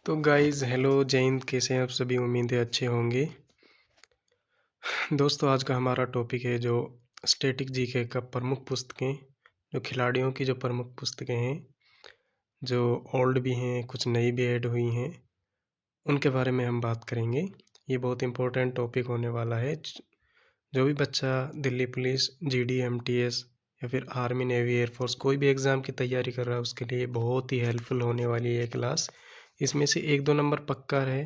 तो guys hello जय हिंद, कैसे हैं आप सभी? उम्मीद है अच्छे होंगे। दोस्तों आज का हमारा टॉपिक है जो स्टैटिक जीके का प्रमुख पुस्तकें, जो खिलाड़ियों की जो प्रमुख पुस्तकें हैं, जो ओल्ड भी हैं, कुछ नई भी ऐड हुई हैं, उनके बारे में हम बात करेंगे। ये बहुत इम्पोर्टेंट टॉपिक होने वाला है। जो भी बच्चा दिल्ली पुलिस, जीडी, एमटीएस या फिर आर्मी, नेवी, एयरफोर्स कोई भी एग्ज़ाम की तैयारी कर रहा है उसके लिए बहुत ही हेल्पफुल होने वाली है ये क्लास। इसमें से 1-2 नंबर पक्का है।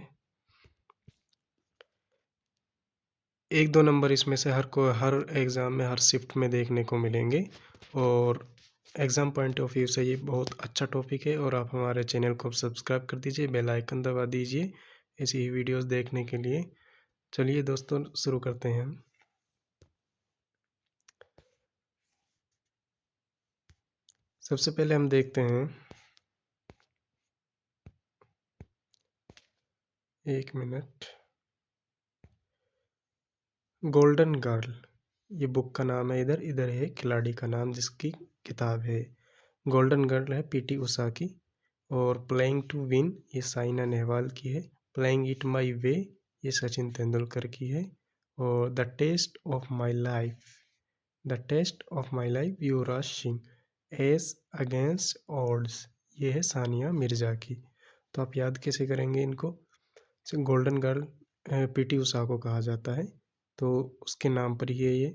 1-2 नंबर इसमें से हर एग्ज़ाम में, हर शिफ्ट में देखने को मिलेंगे और एग्ज़ाम पॉइंट ऑफ व्यू से ये बहुत अच्छा टॉपिक है। और आप हमारे चैनल को सब्सक्राइब कर दीजिए, बेल आइकन दबा दीजिए ऐसी ही वीडियोस देखने के लिए। चलिए दोस्तों शुरू करते हैं हम। सबसे पहले हम देखते हैं, 1 मिनट, गोल्डन गर्ल, ये बुक का नाम है। इधर है खिलाड़ी का नाम जिसकी किताब है। गोल्डन गर्ल है पीटी उषा की। और प्लेइंग टू विन ये साइना नेहवाल की है। प्लेइंग इट माई वे ये सचिन तेंदुलकर की है। और the test of my life Yuvraj Singh. Ace against odds ये है सानिया मिर्जा की। तो आप याद कैसे करेंगे इनको? गोल्डन गर्ल पीटी उषा को कहा जाता है, तो उसके नाम पर ही है ये।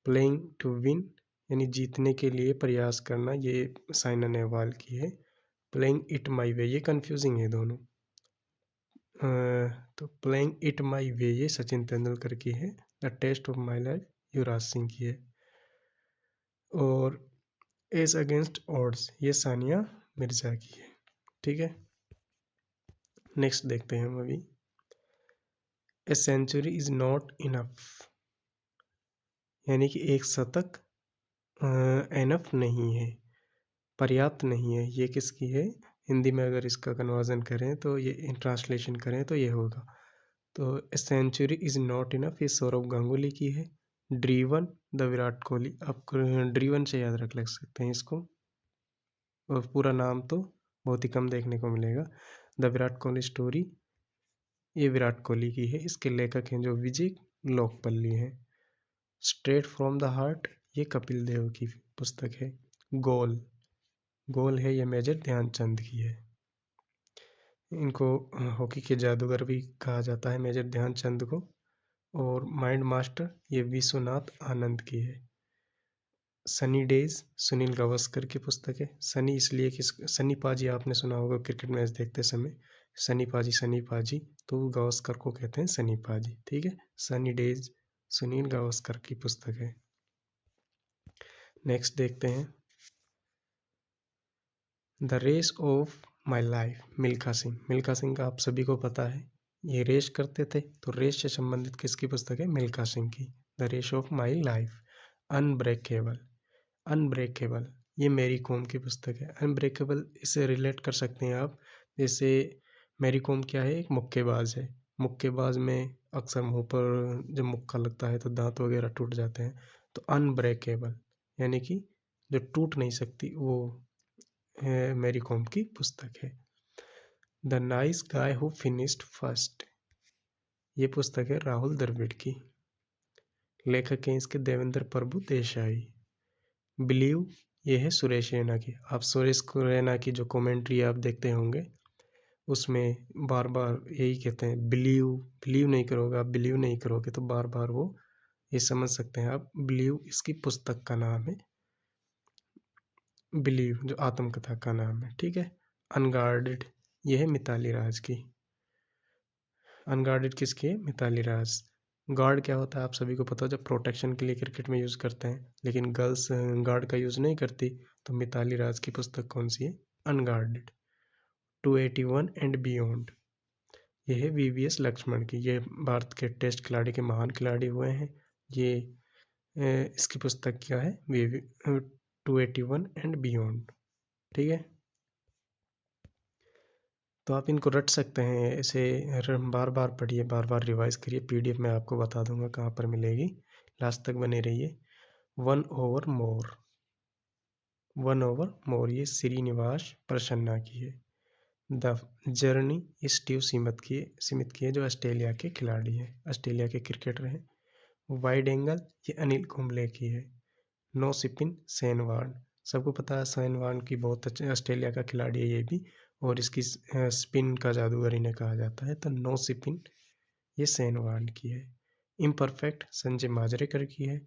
प्लेइंग टू विन यानी जीतने के लिए प्रयास करना, ये साइना नेहवाल की है। प्लेइंग इट माई वे ये कंफ्यूजिंग है दोनों। तो प्लेइंग इट माई वे ये सचिन तेंदुलकर की है। The test of my life Yuvraj Singh की है। और एस अगेंस्ट ऑड्स ये सानिया मिर्जा की है। ठीक है, नेक्स्ट देखते हैं हम अभी। A century is not enough यानी कि एक शतक एनफ नहीं है, पर्याप्त नहीं है। ये किसकी है? हिंदी में अगर इसका कन्वर्जन करें तो ये ट्रांसलेशन करें तो ये होगा। तो सेंचुरी इज़ नॉट इनफ ये सौरव गांगुली की है। ड्रीवन द विराट कोहली, आप ड्रीवन से याद रख सकते हैं इसको। और पूरा नाम तो बहुत ही कम देखने को मिलेगा। द विराट कोहली स्टोरी ये विराट कोहली की है। इसके लेखक हैं जो विजय लोकपल्ली हैं। स्ट्रेट फ्रॉम द हार्ट ये कपिल देव की पुस्तक है। गोल गोल है ये मेजर ध्यानचंद की है। इनको हॉकी के जादूगर भी कहा जाता है, मेजर ध्यानचंद को। और माइंड मास्टर ये विश्वनाथ आनंद की है। सनी डेज सुनील गावस्कर की पुस्तक है। सनी इसलिए कि सनी पाजी आपने सुना होगा क्रिकेट मैच देखते समय, सनी पाजी, तो गावस्कर को कहते हैं सनी पाजी। ठीक है, सनी डेज सुनील गावस्कर की पुस्तक है। नेक्स्ट देखते हैं, the race of my life Milkha Singh. Milkha Singh का आप सभी को पता है, ये रेस करते थे, तो रेस से संबंधित किसकी पुस्तक है? मिल्खा सिंह की। The race of my life. Unbreakable ये मैरी कॉम की पुस्तक है। अनब्रेकेबल इसे रिलेट कर सकते हैं आप, जैसे मैरी कॉम क्या है? एक मुक्केबाज है। मुक्केबाज में अक्सर मुंह पर जब मुक्का लगता है तो दांत वगैरह टूट जाते हैं। तो अनब्रेकेबल यानी कि जो टूट नहीं सकती, वो मैरी कॉम की पुस्तक है। The nice guy who finished first ये पुस्तक है राहुल द्रविड़ की। लेखक हैं इसके देवेंद्र प्रभु देसाई। बिलीव ये है सुरेश रैना की। आप सुरेश रैना की जो कमेंट्री आप देखते होंगे उसमें बार बार यही कहते हैं, बिलीव नहीं करोगे, आप बिलीव नहीं करोगे, तो बार बार वो ये समझ सकते हैं आप। बिलीव इसकी पुस्तक का नाम है, बिलीव जो आत्मकथा का नाम है। ठीक है, अनगार्डेड ये है मिताली राज की। अनगार्डेड किसकी है? मिताली राज। गार्ड क्या होता है आप सभी को पता हो, जब प्रोटेक्शन के लिए क्रिकेट में यूज़ करते हैं, लेकिन गर्ल्स गार्ड का यूज़ नहीं करती। तो मिताली राज की पुस्तक कौन सी है? अनगार्डेड। 281 एंड बियॉन्ड ये है वीवीएस लक्ष्मण की। ये भारत के टेस्ट खिलाड़ी के महान खिलाड़ी हुए हैं। ये इसकी पुस्तक क्या है? 281 एंड बियॉन्ड। ठीक है, तो आप इनको रट सकते हैं ऐसे, बार बार पढ़िए, बार बार रिवाइज करिए। पीडीएफ में आपको बता दूंगा कहाँ पर मिलेगी, लास्ट तक बने रहिए। वन ओवर मोर ये श्रीनिवास प्रसन्ना की है। द जर्नी इस ट्यू सीमित की है जो ऑस्ट्रेलिया के खिलाड़ी हैं, ऑस्ट्रेलिया के क्रिकेटर हैं। वाइड एंगल ये अनिल कुंबले की है। नो स्पिन शेन वॉर्न, सबको पता है शेन वॉर्न की बहुत अच्छे ऑस्ट्रेलिया का खिलाड़ी है ये भी, और इसकी स्पिन का जादूगर इन्हें कहा जाता है। तो नो स्पिन ये शेन वॉर्न की है। इम्परफेक्ट संजय माजरेकर की है।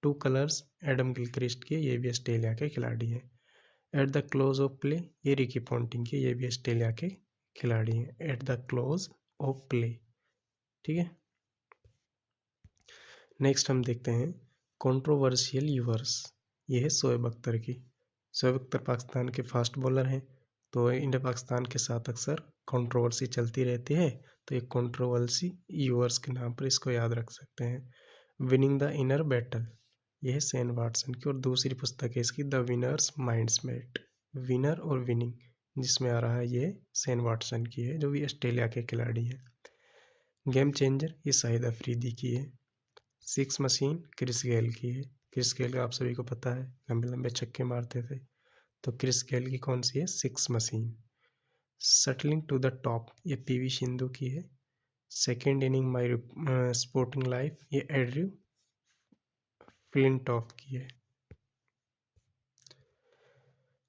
टू कलर्स एडम गिलक्रिस्ट की है, ये भी ऑस्ट्रेलिया के खिलाड़ी हैं। At the close of play ये रिकी पॉन्टिंग की, ये भी ऑस्ट्रेलिया के खिलाड़ी हैं। At the close of play, ठीक है। नेक्स्ट हम देखते हैं कंट्रोवर्शियल यूवर्स, ये है शोएब अख्तर की। शोएब अख्तर पाकिस्तान के फास्ट बॉलर हैं, तो इंडिया पाकिस्तान के साथ अक्सर कंट्रोवर्सी चलती रहती है, तो एक कंट्रोवर्सी यूवर्स के नाम पर इसको याद रख सकते हैं। विनिंग द इनर बैटल, यह है शेन वाटसन की, और दूसरी पुस्तक है इसकी द विनर्स माइंड्समेट, विनर और विनिंग जिसमें आ रहा है ये शेन वाटसन की है, जो भी ऑस्ट्रेलिया के खिलाड़ी हैं। गेम चेंजर ये शाहिद अफरीदी की है। सिक्स मशीन क्रिस गेल की है। क्रिस गेल का आप सभी को पता है, लंबे लंबे छक्के मारते थे, तो क्रिस गेल की कौन सी है, six machine. Shuttling to the top ये पीवी सिंधु की है। Second inning my sporting life ये एड्रयू फ्लिंटॉफ की है।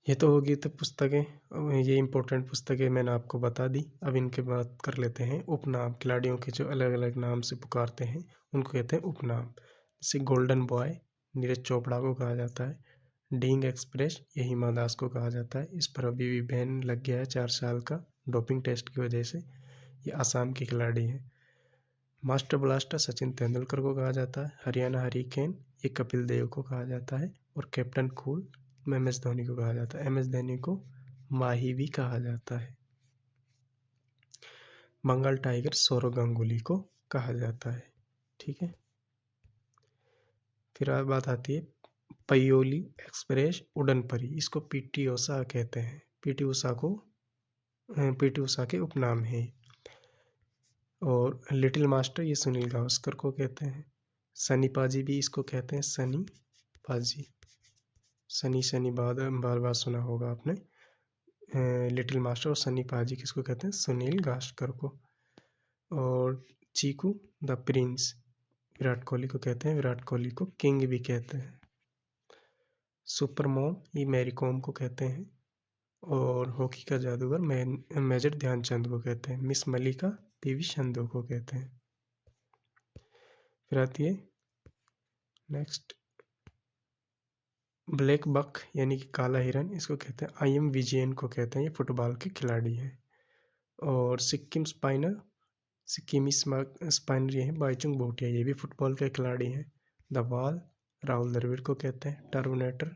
ये तो होगी तो पुस्तकें, ये इंपॉर्टेंट पुस्तकें मैंने आपको बता दी। अब इनके बात कर लेते हैं उपनाम, खिलाड़ियों के जो अलग अलग नाम से पुकारते हैं उनको कहते हैं उपनाम। जैसे गोल्डन बॉय नीरज चोपड़ा को कहा जाता है। डींग एक्सप्रेस ये हिमा दास को कहा जाता है, इस पर अभी भी बैन लग गया है 4 साल का डोपिंग टेस्ट की वजह से। ये आसाम के खिलाड़ी हैं। मास्टर ब्लास्टर सचिन तेंदुलकर को कहा जाता है। हरियाणा हरिकेन ये कपिल देव को कहा जाता है। और कैप्टन कूल MS धोनी को कहा जाता है। MS धोनी को माही भी कहा जाता है। बंगाल टाइगर सौरव गांगुली को कहा जाता है, ठीक है। फिर बात आती है पयोली एक्सप्रेस उड़न परी, इसको पीटी उषा कहते हैं। पीटी उषा के उपनाम है। और लिटिल मास्टर ये सुनील गावस्कर को कहते हैं। सनी पाजी भी इसको कहते हैं, सनी पाजी, सनी बार बार सुना होगा आपने। लिटिल मास्टर और सनी पाजी किसको कहते हैं, सुनील गावस्कर को। और चीकू द प्रिंस विराट कोहली को कहते हैं, विराट कोहली को किंग भी कहते हैं। सुपर मॉम ये मैरी कॉम को कहते हैं। और हॉकी का जादूगर मेजर ध्यानचंद को कहते हैं। मिस मलिका PV संधू को कहते हैं। फिर आती है नेक्स्ट ब्लैक बक यानी कि काला हिरन, इसको कहते हैं IM विजयन को कहते हैं, ये फुटबॉल के खिलाड़ी हैं। और सिक्किमी स्पाइनर ये हैं बाईचुंग भूटिया, ये भी फुटबॉल के खिलाड़ी हैं। द वॉल राहुल द्रविड़ को कहते हैं। टर्मिनेटर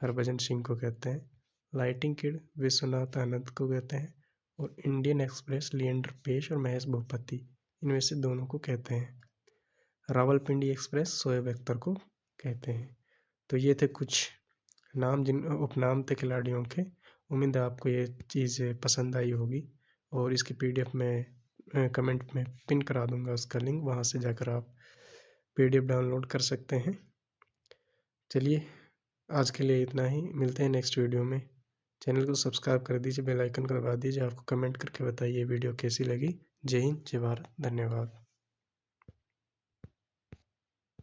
हरभजन सिंह को कहते हैं। लाइटिंग किड विश्वनाथ आनंद को कहते हैं। और इंडियन एक्सप्रेस लिएंडर पेश और महेश भूपति, इनमें से दोनों को कहते हैं। रावलपिंडी एक्सप्रेस शोएब अख्तर को कहते हैं। तो ये थे कुछ नाम, जिन उपनाम थे खिलाड़ियों के। उम्मीद है आपको ये चीज़ पसंद आई होगी, और इसकी PDF में कमेंट में पिन करा दूंगा उसका लिंक, वहाँ से जाकर आप PDF डाउनलोड कर सकते हैं। चलिए आज के लिए इतना ही, मिलते हैं नेक्स्ट वीडियो में। चैनल को सब्सक्राइब कर दीजिए, बेल आइकन को दबा दीजिए। आपको कमेंट करके बताइए वीडियो कैसी लगी। जय हिंद, जय भारत, धन्यवाद।